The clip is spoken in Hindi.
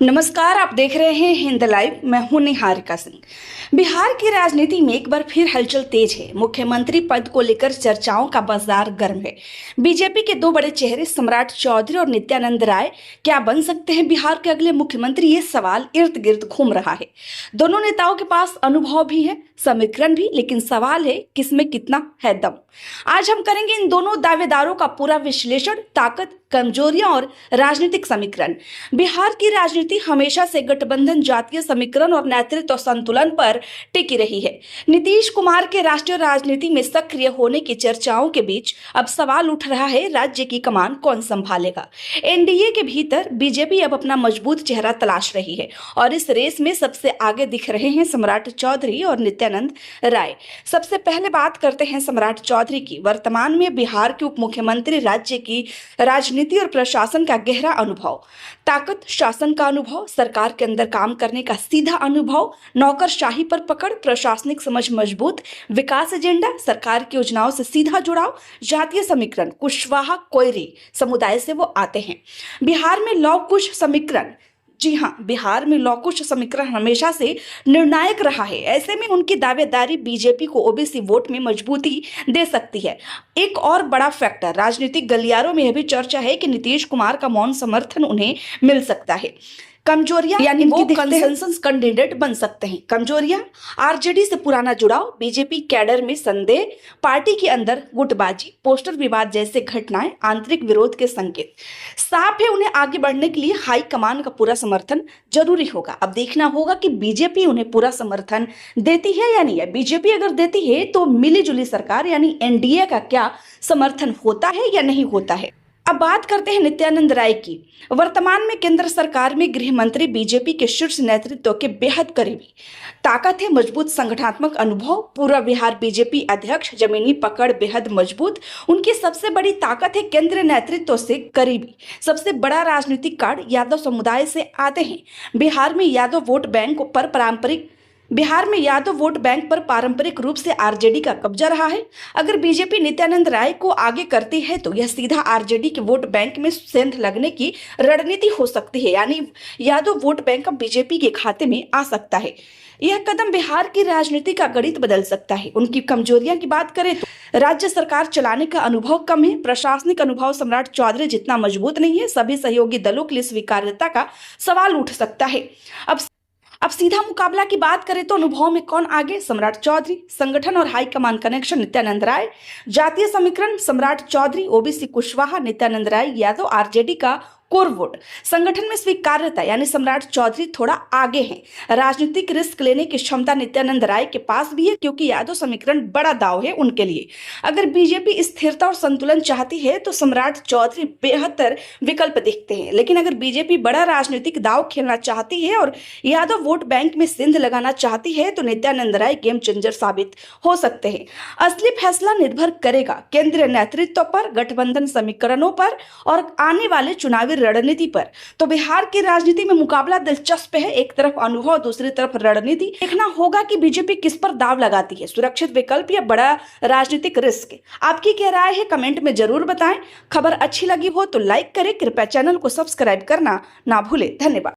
नमस्कार, आप देख रहे हैं हिंद लाइव। मैं हूं निहारिका सिंह। बिहार की राजनीति में एक बार फिर हलचल तेज है। मुख्यमंत्री पद को लेकर चर्चाओं का बाजार गर्म है। बीजेपी के दो बड़े चेहरे सम्राट चौधरी और नित्यानंद राय क्या बन सकते हैं बिहार के अगले मुख्यमंत्री, ये सवाल इर्द गिर्द घूम रहा है। दोनों नेताओं के पास अनुभव भी है, समीकरण भी, लेकिन सवाल है किसमें कितना है दम। आज हम करेंगे इन दोनों दावेदारों का पूरा विश्लेषण, ताकत, कमजोरियां और राजनीतिक समीकरण। बिहार की राजनीति हमेशा से गठबंधन, जातीय समीकरण और नेतृत्व संतुलन पर टिकी रही है। नीतीश कुमार के राष्ट्रीय राजनीति में सक्रिय होने की चर्चाओं के बीच अब सवाल उठ रहा है, राज्य की कमान कौन संभालेगा। एनडीए के भीतर बीजेपी अब अपना मजबूत चेहरा तलाश रही है और इस रेस में सबसे आगे दिख रहे हैं सम्राट चौधरी और नित्यानंद राय। सबसे पहले बात करते हैं सम्राट चौधरी की। वर्तमान में बिहार के उप मुख्यमंत्री, राज्य की राजनीति और प्रशासन का गहरा अनुभव, ताकत, शासन का अनुभव, सरकार के अंदर काम करने का सीधा अनुभव, नौकरशाही पर पकड़, प्रशासनिक समझ मजबूत, विकास एजेंडा, सरकार की योजनाओं से सीधा जुड़ाव, जातीय समीकरण, कुशवाहा कोयरी समुदाय से वो आते हैं। बिहार में लौह कुश समीकरण, जी हाँ, बिहार में लौह कुश समीकरण हमेशा से निर्णायक रहा है। ऐसे में उनकी दावेदारी बीजेपी को ओबीसी वोट में मजबूती दे सकती है। एक और बड़ा फैक्टर, राजनीतिक गलियारों में यह भी चर्चा है कि नीतीश कुमार का मौन समर्थन उन्हें मिल सकता है। कमजोरियां, यानी वो कंसेंसस कैंडिडेट बन सकते हैं। कमजोरियां, आरजेडी से पुराना जुड़ाव, बीजेपी कैडर में संदेह, पार्टी के अंदर गुटबाजी, पोस्टर विवाद जैसे घटनाएं, आंतरिक विरोध के संकेत। साफ है, उन्हें आगे बढ़ने के लिए हाई कमान का पूरा समर्थन जरूरी होगा। अब देखना होगा कि बीजेपी उन्हें पूरा समर्थन देती है या नहीं है। बीजेपी अगर देती है तो मिलीजुली सरकार यानी एनडीए का क्या समर्थन होता है या नहीं होता है। अब बात करते हैं नित्यानंद राय की। वर्तमान में केंद्र सरकार में गृह मंत्री, बीजेपी के शीर्ष नेतृत्व के बेहद करीबी, ताकत है, मजबूत संगठनात्मक अनुभव, पूरा बिहार बीजेपी अध्यक्ष, जमीनी पकड़ बेहद मजबूत। उनकी सबसे बड़ी ताकत है केंद्रीय नेतृत्व से करीबी। सबसे बड़ा राजनीतिक कार्ड, यादव समुदाय से आते हैं। बिहार में यादव वोट बैंक पर पारंपरिक रूप से आरजेडी का कब्जा रहा है। अगर बीजेपी नित्यानंद राय को आगे करती है तो यह सीधा आरजेडी के वोट बैंक में सेंध लगने की रणनीति हो सकती है, यानी यादव वोट बैंक अब बीजेपी के खाते में आ सकता है। यह कदम बिहार की राजनीति का गणित बदल सकता है। उनकी कमजोरियां की बात करें तो राज्य सरकार चलाने का अनुभव कम है, प्रशासनिक अनुभव सम्राट चौधरी जितना मजबूत नहीं है, सभी सहयोगी दलों के लिए स्वीकार्यता का सवाल उठ सकता है। अब सीधा मुकाबला की बात करें तो अनुभव में कौन आगे, सम्राट चौधरी, संगठन और हाईकमान कनेक्शन नित्यानंद राय, जातीय समीकरण सम्राट चौधरी, ओबीसी कुशवाहा, नित्यानंद राय, यादव, आरजेडी का कोर वोट, संगठन में स्वीकार्यता यानी सम्राट चौधरी थोड़ा आगे हैं। राजनीतिक रिस्क लेने की क्षमता नित्यानंद राय के पास भी है, क्योंकि यादव समीकरण बड़ा दाव है उनके लिए। अगर बीजेपी स्थिरता और संतुलन चाहती है तो सम्राट चौधरी बेहतर विकल्प दिखते हैं, लेकिन अगर बीजेपी बड़ा राजनीतिक दाव खेलना चाहती है और यादव वोट बैंक में सिंध लगाना चाहती है तो नित्यानंद राय गेम चेंजर साबित हो सकते हैं। असली फैसला निर्भर करेगा केंद्रीय नेतृत्व पर, गठबंधन समीकरणों पर और आने वाले चुनावी रणनीति पर। तो बिहार की राजनीति में मुकाबला दिलचस्प है, एक तरफ अनुभव, दूसरी तरफ रणनीति। देखना होगा कि बीजेपी किस पर दाव लगाती है, सुरक्षित विकल्प या बड़ा राजनीतिक रिस्क। आपकी क्या राय है, कमेंट में जरूर बताएं। खबर अच्छी लगी हो तो लाइक करें, कृपया चैनल को सब्सक्राइब करना ना भूलें। धन्यवाद।